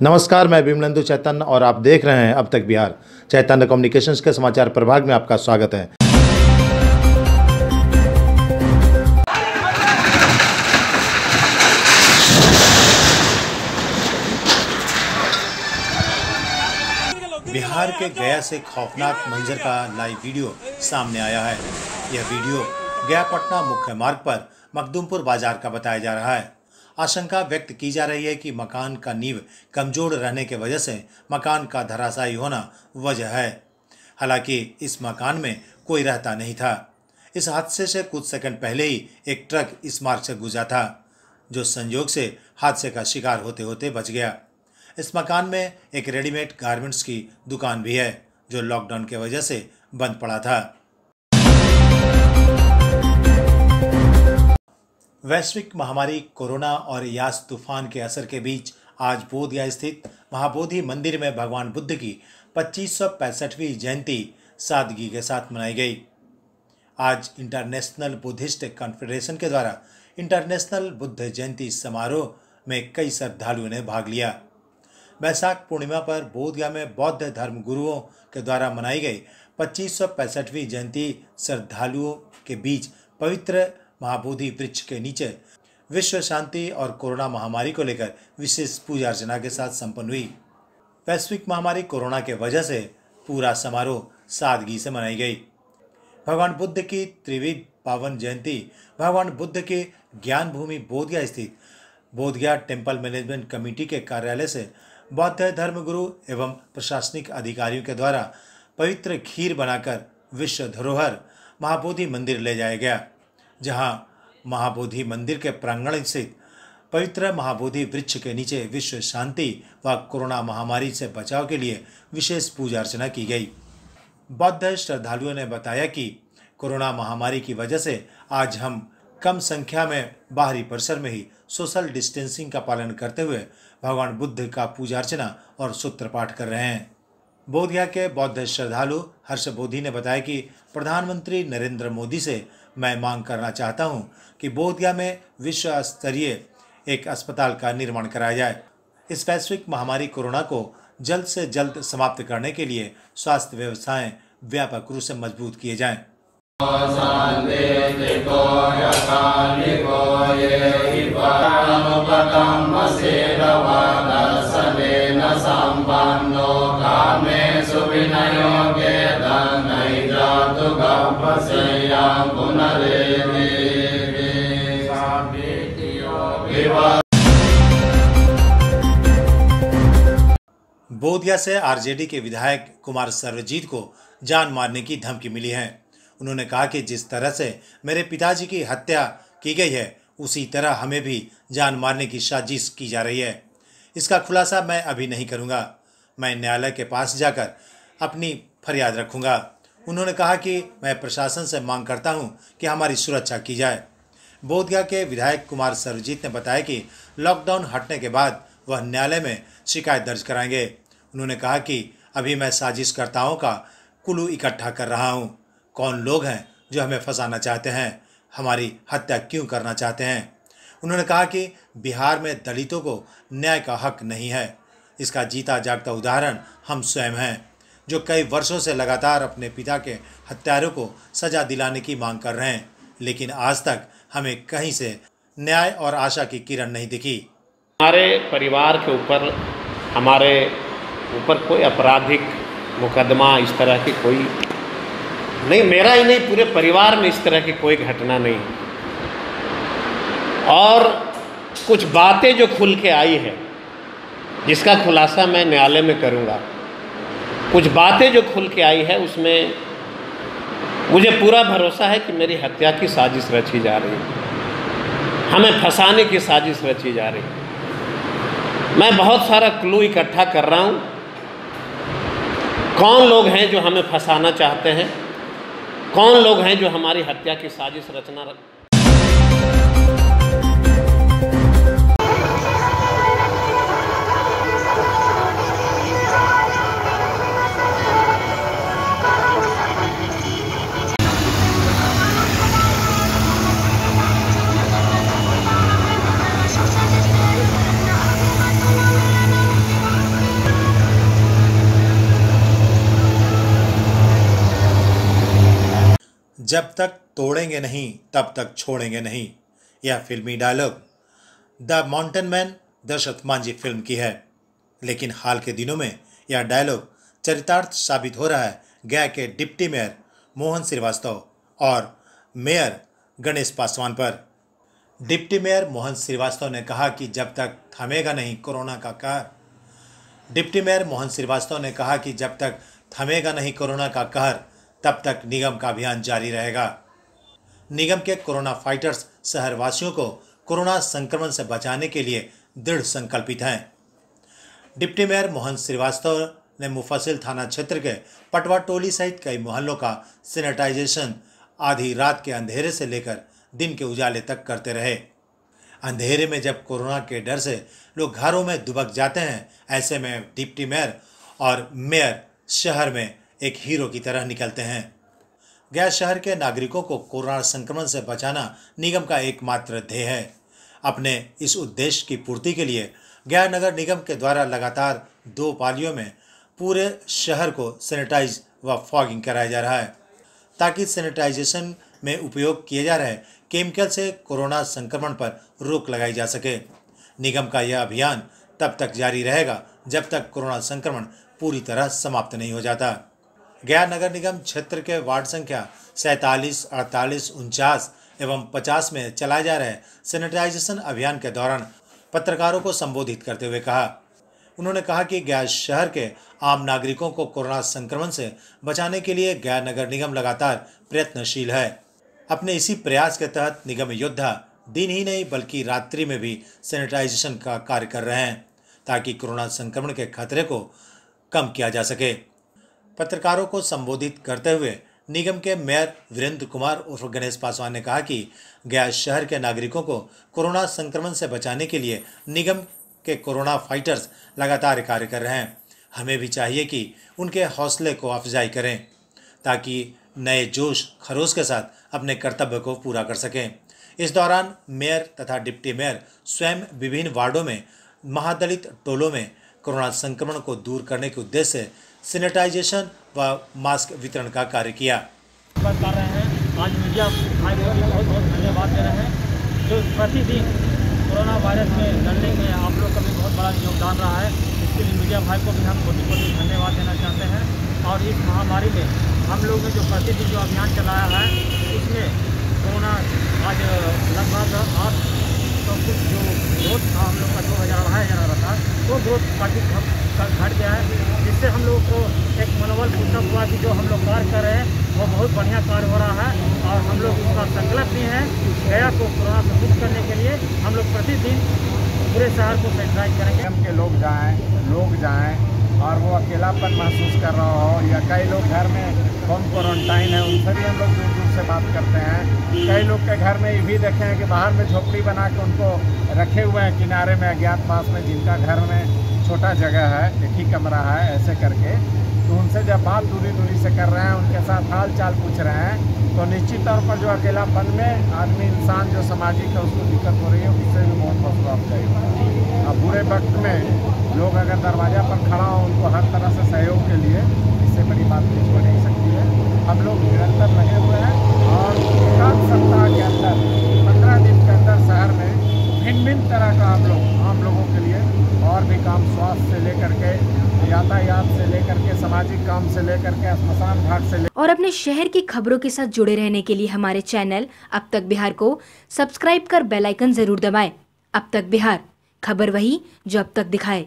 नमस्कार, मैं विमलेंदु चैतन्य और आप देख रहे हैं अब तक बिहार। चैतन्य कम्युनिकेशंस के समाचार प्रभाग में आपका स्वागत है। बिहार के गया से खौफनाक मंजर का लाइव वीडियो सामने आया है। यह वीडियो गया पटना मुख्य मार्ग पर मखदूमपुर बाजार का बताया जा रहा है। आशंका व्यक्त की जा रही है कि मकान का नींव कमजोर रहने की वजह से मकान का धराशायी होना वजह है। हालांकि इस मकान में कोई रहता नहीं था। इस हादसे से कुछ सेकंड पहले ही एक ट्रक इस मार्ग से गुजरा था, जो संयोग से हादसे का शिकार होते होते बच गया। इस मकान में एक रेडीमेड गारमेंट्स की दुकान भी है, जो लॉकडाउन की वजह से बंद पड़ा था। वैश्विक महामारी कोरोना और यास तूफान के असर के बीच आज बोधगया स्थित महाबोधि मंदिर में भगवान बुद्ध की 2565वीं जयंती सादगी के साथ मनाई गई। आज इंटरनेशनल बुद्धिस्ट कॉन्फेडरेशन के द्वारा इंटरनेशनल बुद्ध जयंती समारोह में कई श्रद्धालुओं ने भाग लिया। वैशाख पूर्णिमा पर बोधगया में बौद्ध धर्म गुरुओं के द्वारा मनाई गई 2565वीं जयंती श्रद्धालुओं के बीच पवित्र महाबोधि वृक्ष के नीचे विश्व शांति और कोरोना महामारी को लेकर विशेष पूजा अर्चना के साथ संपन्न हुई। वैश्विक महामारी कोरोना के वजह से पूरा समारोह सादगी से मनाई गई। भगवान बुद्ध की त्रिविध पावन जयंती भगवान बुद्ध के ज्ञान भूमि बोधगया स्थित बोधगया टेम्पल मैनेजमेंट कमेटी के कार्यालय से बौद्ध धर्मगुरु एवं प्रशासनिक अधिकारियों के द्वारा पवित्र खीर बनाकर विश्व धरोहर महाबोधि मंदिर ले जाया गया, जहां महाबोधि मंदिर के प्रांगण स्थित पवित्र महाबोधि वृक्ष के नीचे विश्व शांति व कोरोना महामारी से बचाव के लिए विशेष पूजा अर्चना की गई। बौद्ध श्रद्धालुओं ने बताया कि कोरोना महामारी की वजह से आज हम कम संख्या में बाहरी परिसर में ही सोशल डिस्टेंसिंग का पालन करते हुए भगवान बुद्ध का पूजा अर्चना और सूत्र पाठ कर रहे हैं। बोधगया के बौद्ध श्रद्धालु हर्ष बोधि ने बताया कि प्रधानमंत्री नरेंद्र मोदी से मैं मांग करना चाहता हूं कि बोधगया में विश्व स्तरीय एक अस्पताल का निर्माण कराया जाए। इस वैश्विक महामारी कोरोना को जल्द से जल्द समाप्त करने के लिए स्वास्थ्य व्यवस्थाएं व्यापक रूप से मजबूत किए जाएं। बोधगया से आरजेडी के विधायक कुमार सर्वजीत को जान मारने की धमकी मिली है। उन्होंने कहा कि जिस तरह से मेरे पिताजी की हत्या की गई है, उसी तरह हमें भी जान मारने की साजिश की जा रही है। इसका खुलासा मैं अभी नहीं करूंगा। मैं न्यायालय के पास जाकर अपनी फरियाद रखूंगा। उन्होंने कहा कि मैं प्रशासन से मांग करता हूं कि हमारी सुरक्षा की जाए। बोधगया के विधायक कुमार सर्वजीत ने बताया कि लॉकडाउन हटने के बाद वह न्यायालय में शिकायत दर्ज कराएंगे। उन्होंने कहा कि अभी मैं साजिशकर्ताओं का कुल्लू इकट्ठा कर रहा हूं। कौन लोग हैं जो हमें फंसाना चाहते हैं, हमारी हत्या क्यों करना चाहते हैं। उन्होंने कहा कि बिहार में दलितों को न्याय का हक नहीं है। इसका जीता जागता उदाहरण हम स्वयं हैं, जो कई वर्षों से लगातार अपने पिता के हत्यारों को सजा दिलाने की मांग कर रहे हैं, लेकिन आज तक हमें कहीं से न्याय और आशा की किरण नहीं दिखी। हमारे परिवार के ऊपर, हमारे ऊपर कोई आपराधिक मुकदमा इस तरह की कोई नहीं, मेरा ही नहीं पूरे परिवार में इस तरह की कोई घटना नहीं। और कुछ बातें जो खुल के आई है, जिसका खुलासा मैं न्यायालय में करूंगा, कुछ बातें जो खुल के आई है उसमें मुझे पूरा भरोसा है कि मेरी हत्या की साजिश रची जा रही है, हमें फंसाने की साजिश रची जा रही है। मैं बहुत सारा क्लू इकट्ठा कर रहा हूँ। कौन लोग हैं जो हमें फंसाना चाहते हैं, कौन लोग हैं जो हमारी हत्या की साजिश रचना जब तक तोड़ेंगे नहीं तब तक छोड़ेंगे नहीं। यह फिल्मी dialogue the mountain man Dashrath Manjhi film की है, लेकिन हाल के दिनों में यह डायलॉग चरितार्थ साबित हो रहा है गया के डिप्टी मेयर मोहन श्रीवास्तव और मेयर गणेश पासवान पर। डिप्टी मेयर मोहन श्रीवास्तव ने कहा कि जब तक थमेगा नहीं कोरोना का कहर। डिप्टी मेयर मोहन श्रीवास्तव ने कहा कि जब तक थमेगा नहीं कोरोना का कहर तब तक निगम का अभियान जारी रहेगा। निगम के कोरोना फाइटर्स शहरवासियों को कोरोना संक्रमण से बचाने के लिए दृढ़ संकल्पित हैं। डिप्टी मेयर मोहन श्रीवास्तव ने मुफस्सिल थाना क्षेत्र के पटवा टोली सहित कई मोहल्लों का सैनिटाइजेशन आधी रात के अंधेरे से लेकर दिन के उजाले तक करते रहे। अंधेरे में जब कोरोना के डर से लोग घरों में दुबक जाते हैं, ऐसे में डिप्टी मेयर और मेयर शहर में एक हीरो की तरह निकलते हैं। गया शहर के नागरिकों को कोरोना संक्रमण से बचाना निगम का एकमात्र ध्येय है। अपने इस उद्देश्य की पूर्ति के लिए गया नगर निगम के द्वारा लगातार 2 पालियों में पूरे शहर को सैनिटाइज व फॉगिंग कराया जा रहा है, ताकि सैनिटाइजेशन में उपयोग किए जा रहे केमिकल से कोरोना संक्रमण पर रोक लगाई जा सके। निगम का यह अभियान तब तक जारी रहेगा जब तक कोरोना संक्रमण पूरी तरह समाप्त नहीं हो जाता। गया नगर निगम क्षेत्र के वार्ड संख्या 47, 48, 49 एवं 50 में चलाए जा रहे सैनिटाइजेशन अभियान के दौरान पत्रकारों को संबोधित करते हुए उन्होंने कहा कि गया शहर के आम नागरिकों को कोरोना संक्रमण से बचाने के लिए गया नगर निगम लगातार प्रयत्नशील है। अपने इसी प्रयास के तहत निगम योद्धा दिन ही नहीं बल्कि रात्रि में भी सैनिटाइजेशन का कार्य कर रहे हैं, ताकि कोरोना संक्रमण के खतरे को कम किया जा सके। पत्रकारों को संबोधित करते हुए निगम के मेयर वीरेंद्र कुमार उर्फ गणेश पासवान ने कहा कि गया शहर के नागरिकों को कोरोना संक्रमण से बचाने के लिए निगम के कोरोना फाइटर्स लगातार कार्य कर रहे हैं। हमें भी चाहिए कि उनके हौसले को अफजाई करें, ताकि नए जोश खरोश के साथ अपने कर्तव्य को पूरा कर सकें। इस दौरान मेयर तथा डिप्टी मेयर स्वयं विभिन्न वार्डों में महादलित टोलों में कोरोना संक्रमण को दूर करने के उद्देश्य से सैनिटाइजेशन व मास्क वितरण का कार्य किया। कर रहे हैं। आज मीडिया भाई को भी बहुत बहुत धन्यवाद दे रहे हैं, जो प्रतिदिन कोरोना वायरस में लड़ने में आप लोग का भी बहुत बड़ा योगदान रहा है। इसके लिए मीडिया भाई को भी हम कोटि कोटि धन्यवाद देना चाहते हैं। और इस महामारी में हम लोग ने जो प्रतिदिन जो अभियान चलाया है, उसमें कोरोना आज लगभग 800 कुछ जो ग्रोथ था हम लोग का 2000-2500 आ रहा था, वो ग्रोथ काफ़ी घट गया है, जिससे हम लोग को एक मनोबल पुष्टअप हुआ कि जो हम लोग कार्य कर रहे हैं वो बहुत बढ़िया कार्य हो रहा है। और हम लोग इसका संकल्प भी है गया को कोरोना से मुक्त करने के लिए हम लोग प्रतिदिन पूरे शहर को सैनिटाइज करेंगे। निगम के लोग जाएं और वो अकेलापन महसूस कर रहा हो, या कई लोग घर में होम क्वारंटाइन है, उनसे भी हम लोग दूर दूर से बात करते हैं। कई लोग के घर में ये भी देखे हैं कि बाहर में झोपड़ी बना के उनको रखे हुए हैं किनारे में, अज्ञात पास में, जिनका घर में छोटा जगह है, एक ही कमरा है, ऐसे करके। तो उनसे जब बात दूरी से कर रहे हैं, उनके साथ हाल चाल पूछ रहे हैं, तो निश्चित तौर पर जो अकेलापन में आदमी इंसान जो सामाजिक है उसको दिक्कत हो रही है, उससे भी बहुत प्रभाव होता है। अब बुरे वक्त में लोग अगर दरवाजा पर खड़ा हो, उनको हर तरह से सहयोग के लिए, इससे बड़ी बात कुछ हो नहीं सकती है। हम लोग निरंतर लगे हुए हैं और एक सप्ताह के अंदर 15 दिन के अंदर शहर में भिन्न तरह का हम लोग आम लोगों के लिए और भी काम, स्वास्थ्य से लेकर के यातायात से लेकर के सामाजिक काम से लेकर के स्मशान घाट से और अपने शहर की खबरों के साथ जुड़े रहने के लिए हमारे चैनल अब तक बिहार को सब्सक्राइब कर बेल आइकन जरूर दबाएं। अब तक बिहार, खबर वही जो अब तक दिखाए।